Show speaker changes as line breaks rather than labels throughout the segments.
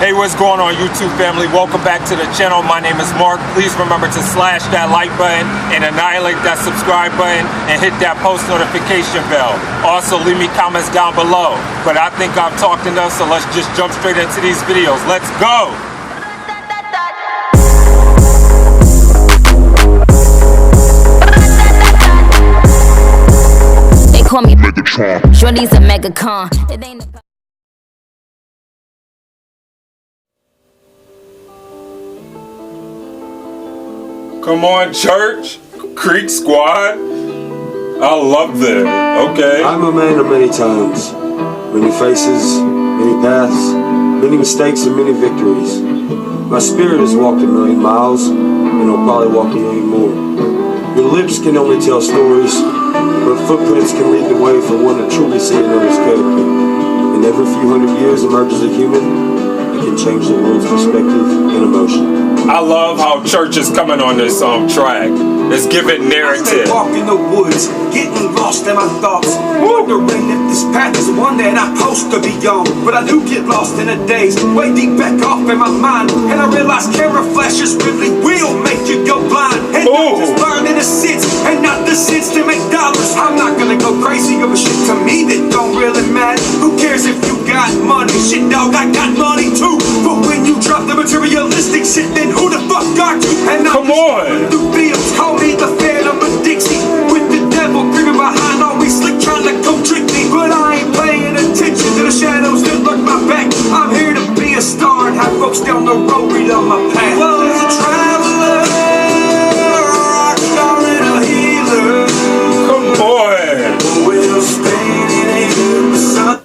Hey, what's going on, YouTube family? Welcome back to the channel. My name is Mark. Please remember to slash that like button and annihilate that subscribe button and hit that post notification bell. Also, leave me comments down below. But I think I've talked enough, so let's just jump straight into these videos. Let's go!
They call me Megatron. Shorty's a megacon. It ain't a
Come on, church, Creek Squad. I love this. Okay.
I'm a man of many times, many faces, many paths, many mistakes and many victories. My spirit has walked a million miles, and will probably walk a million more. Your lips can only tell stories, but footprints can lead the way for one to truly see another's character. And every few hundred years emerges a human that can change the world's perspective and emotion.
I love how church is coming on this track. It's giving narrative.
I walk in the woods, getting lost in my thoughts, wondering if this path is the one that I'm supposed to be on. But I do get lost in a daze, way deep back off in my mind, and I realize camera flashes really will make you go blind. And I'm just learning the sense, and not the sense to make dollars. I'm not gonna go crazy over shit to me that don't really matter. Who cares if you got money? Shit, dog, I got money too. But when you drop the materialistic shit, then who the fuck are you? And I'm
Come on.
through fields, call me the Phantom of Dixie, with the devil creeping behind, always slick trying to come trick me. But I ain't paying attention to the shadows that lurk my back. I'm here to be a star and have folks down the road read on my path. Well, as a traveler, rock star and a healer.
Come on.
We'll stand in a good sun.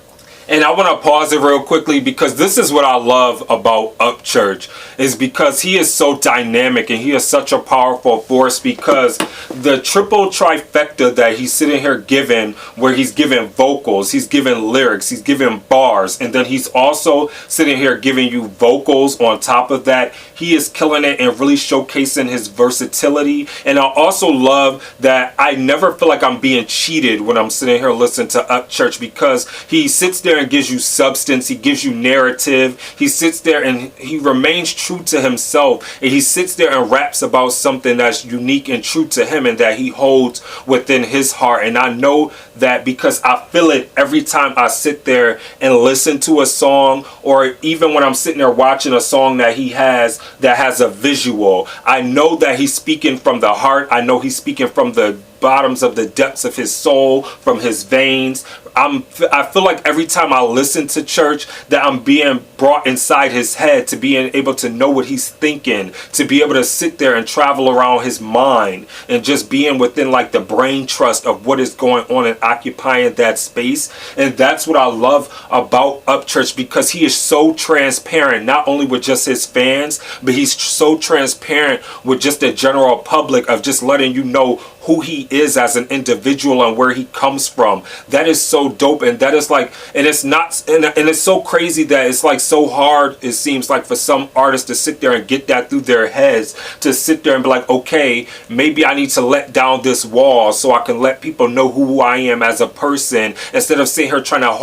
And I want to pause it real quickly because this is what I love about Upchurch, is because he is so dynamic and he is such a powerful force, because the triple trifecta that he's sitting here giving, where he's giving vocals, he's giving lyrics, he's giving bars, and then he's also sitting here giving you vocals on top of that. He is killing it and really showcasing his versatility. And I also love that I never feel like I'm being cheated when I'm sitting here listening to Upchurch, because he sits there and gives you substance, he gives you narrative, he sits there and he remains true to himself, and he sits there and raps about something that's unique and true to him and that he holds within his heart. And I know that because I feel it every time I sit there and listen to a song, or even when I'm sitting there watching a song that he has that has a visual. I know that he's speaking from the heart. I know he's speaking from the bottoms of the depths of his soul, from his veins. I feel like every time I listen to church that I'm being brought inside his head, to being able to know what he's thinking, to be able to sit there and travel around his mind and just being within like the brain trust of what is going on and occupying that space. And that's what I love about Upchurch, because he is so transparent, not only with just his fans, but he's so transparent with just the general public, of just letting you know who he is as an individual and where he comes from. That is so dope. And that is like, and it's not, and it's so crazy that it's like so hard, it seems like, for some artists to sit there and get that through their heads, to sit there and be like, okay, maybe I need to let down this wall so I can let people know who I am as a person, instead of sitting here trying to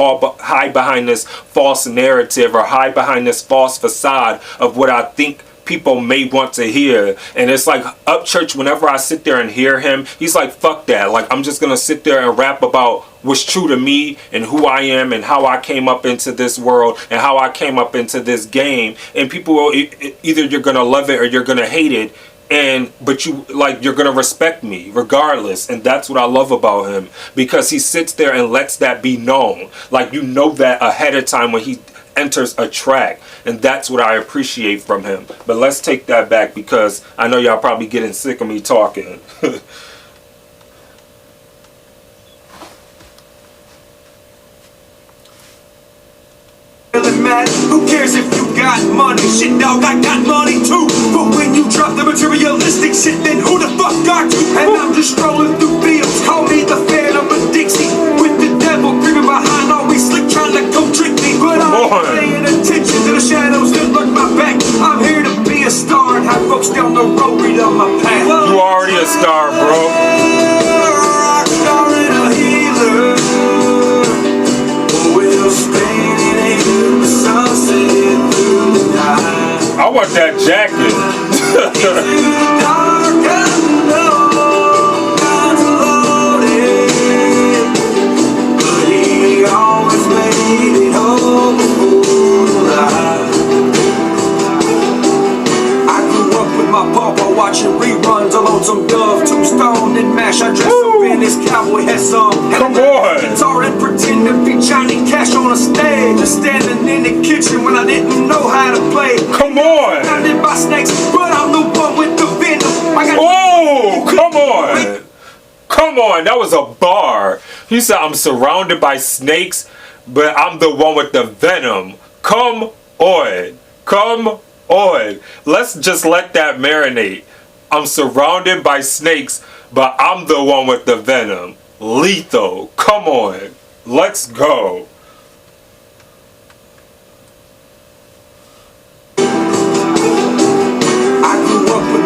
hide behind this false narrative or hide behind this false facade of what I think people may want to hear. And it's like Upchurch, whenever I sit there and hear him, he's like, fuck that. Like, I'm just gonna sit there and rap about what's true to me and who I am and how I came up into this world and how I came up into this game. And people will, either you're gonna love it or you're gonna hate it, but you're gonna respect me regardless. And that's what I love about him, because he sits there and lets that be known. Like, you know that ahead of time when he enters a track, and that's what I appreciate from him. But let's take that back, because I know y'all probably getting sick of me talking.
Who cares if you got money? Shit, dog, I got money too. But when you drop the materialistic shit, then who the fuck are you? And I'm just strolling through fields, call me the Phantom of Dixie, with the devil creeping behind, always slick trying to come trick me. But I ain't paying attention to the shadows that lurk my back. I'm here to be a star and have folks down the road read on my path.
You already a star, bro.
Rock star and a healer. We'll stand in a good sunset through the
want that jacket.
Watching reruns alone, some Dove, Tombstone, and MASH. I dress up in this cowboy hat song.
Come on.
Guitar and pretend to be Johnny Cash on a stage. Just standing in the kitchen when I didn't know how to play.
Come on.
Surrounded by snakes, but I'm the one with the venom.
Come on. Come on, that was a bar. He said, I'm surrounded by snakes, but I'm the one with the venom. Come on. Come on. Let's just let that marinate. I'm surrounded by snakes, but I'm the one with the venom. Lethal. Come on. Let's go.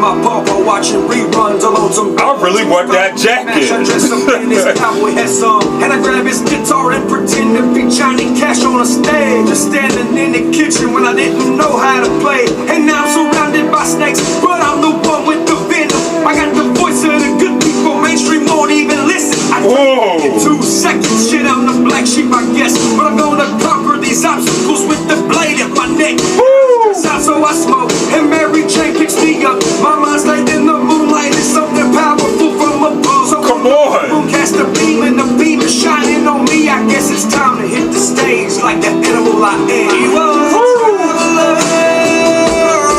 My papa watching reruns alone, some
I really want that jacket.
I dress up in this cowboy hat song, and I grab his guitar and pretend to be Johnny Cash on a stage. Just standing in the kitchen when I didn't know how to play. And now I'm surrounded by snakes, but I'm the one with the venom. I got the voice of the good people, mainstream won't even listen. I in 2 seconds, shit, I'm the black sheep, I guess. But I'm gonna conquer these obstacles with the blade at my neck. So I smoke, and Mary Jane picks me up. My mind's like in the moonlight, it's something powerful from above. So
come on,
cast a beam, and the beam is shining on me. I guess it's time to hit the stage like the animal I am. He was a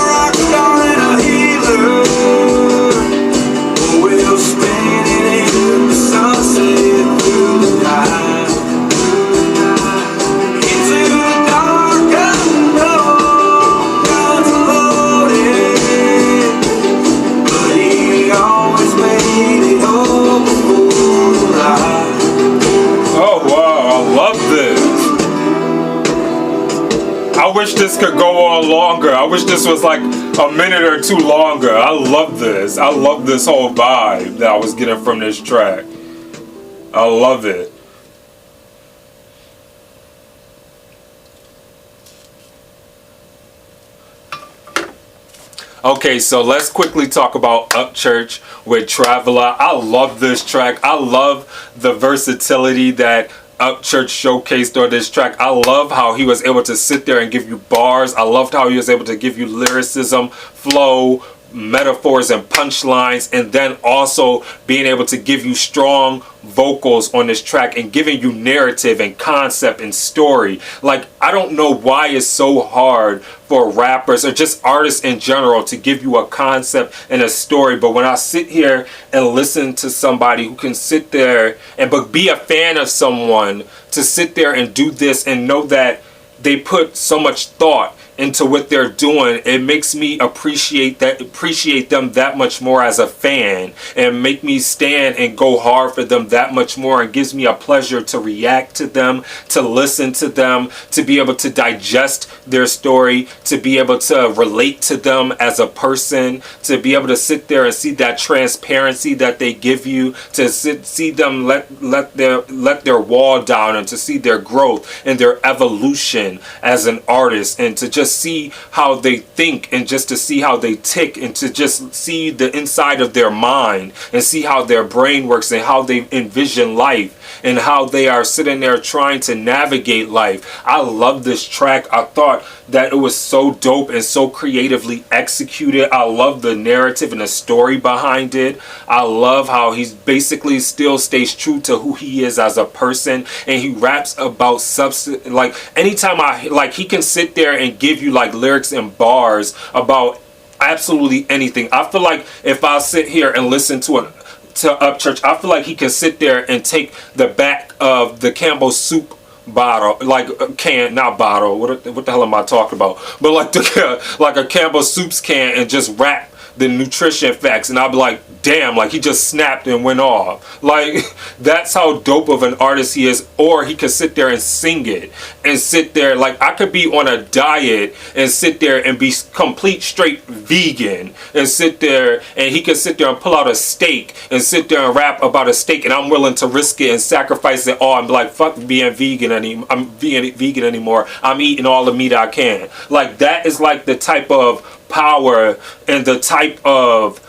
rock star and a healer. We'll spin it in the sunset through the night.
I wish this could go on longer. I wish this was like a minute or two longer. I love this. I love this whole vibe that I was getting from this track. I love it. Okay, so let's quickly talk about Upchurch with Traveler. I love this track. I love the versatility that Upchurch showcased on this track. I love how he was able to sit there and give you bars. I loved how he was able to give you lyricism, flow, metaphors, and punchlines, and then also being able to give you strong vocals on this track and giving you narrative and concept and story. Like, I don't know why it's so hard for rappers or just artists in general to give you a concept and a story, but when I sit here and listen to somebody who can sit there and but be a fan of someone, to sit there and do this and know that they put so much thought into what they're doing, it makes me appreciate them that much more as a fan, and make me stand and go hard for them that much more, and gives me a pleasure to react to them, to listen to them, to be able to digest their story, to be able to relate to them as a person, to be able to sit there and see that transparency that they give you, to see them let their wall down, and to see their growth and their evolution as an artist, and to just see how they think, and just to see how they tick, and to just see the inside of their mind and see how their brain works and how they envision life and how they are sitting there trying to navigate life. I love this track. I thought that it was so dope and so creatively executed. I love the narrative and the story behind it. I love how he's basically still stays true to who he is as a person, and he raps about substance. Like, anytime he can sit there and give you like lyrics and bars about absolutely anything. I feel like if I sit here and listen to Upchurch, I feel like he can sit there and take the back of the Campbell soup bottle, like can, not bottle, what the hell am I talking about, but like like a Campbell soups can, and just rap the nutrition facts, and I'll be like, damn, like he just snapped and went off. Like, that's how dope of an artist he is. Or he could sit there and sing it, and sit there, like, I could be on a diet and sit there and be complete straight vegan, and sit there, and he could sit there and pull out a steak and sit there and rap about a steak, and I'm willing to risk it and sacrifice it all and be like, fuck being vegan anymore. I'm being vegan anymore. I'm eating all the meat I can. Like, that is like the type of power and the type of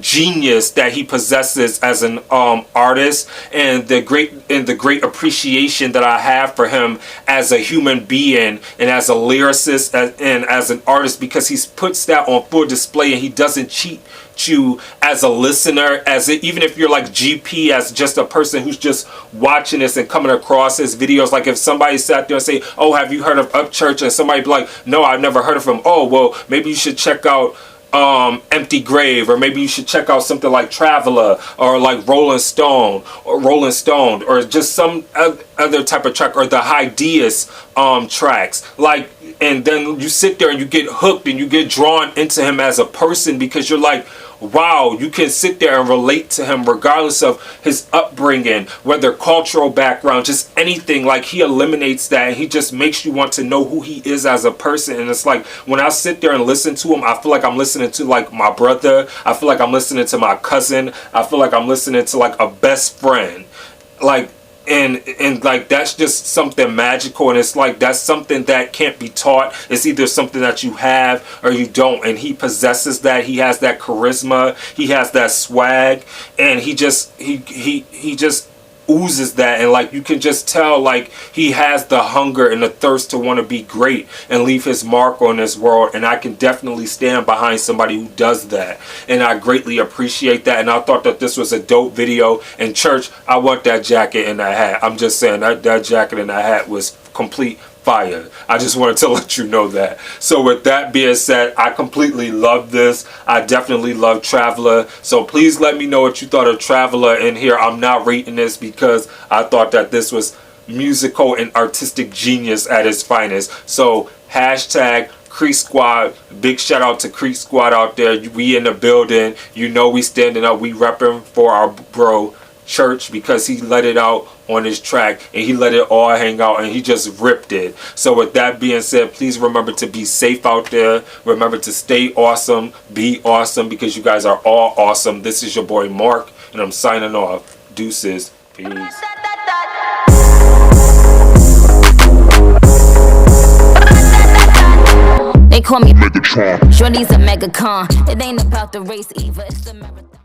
genius that he possesses as an artist, and the great appreciation that I have for him as a human being and as a lyricist and as an artist, because he puts that on full display and he doesn't cheat you as a listener, even if you're like GP, as just a person who's just watching this and coming across his videos. Like if somebody sat there and say, oh, have you heard of Upchurch? And somebody be like, no, I've never heard of him. Oh, well, maybe you should check out Empty Grave, or maybe you should check out something like Traveler, or like Rolling Stone, or just some other type of track, or the Hideas tracks. Like, and then you sit there and you get hooked and you get drawn into him as a person, because you're like, wow, you can sit there and relate to him regardless of his upbringing, whether cultural background, just anything. Like, he eliminates that and he just makes you want to know who he is as a person. And it's like, when I sit there and listen to him, I feel like I'm listening to like my brother. I feel like I'm listening to my cousin. I feel like I'm listening to like a best friend. Like, and like, that's just something magical, and it's like, that's something that can't be taught. It's either something that you have or you don't, and he possesses that. He has that charisma, he has that swag, and he just oozes that. And like, you can just tell, like, he has the hunger and the thirst to want to be great and leave his mark on this world. And I can definitely stand behind somebody who does that, and I greatly appreciate that. And I thought that this was a dope video. And church, I want that jacket and that hat. I'm just saying, that jacket and that hat was complete fire. I just wanted to let you know that. So with that being said, I completely love this. I definitely love Traveler. So please let me know what you thought of Traveler in here. I'm not rating this because I thought that this was musical and artistic genius at its finest. So hashtag Creek Squad. Big shout out to Creek Squad out there. We in the building. You know, we standing up. We repping for our bro Church, because he let it out on his track and he let it all hang out and he just ripped it. So with that being said, please remember to be safe out there. Remember to stay awesome, be awesome, because you guys are all awesome. This is your boy Mark, and I'm signing off. Deuces. Peace.
They call me Megatron. Shorty's a megacon. It ain't about the race either. It's the marathon.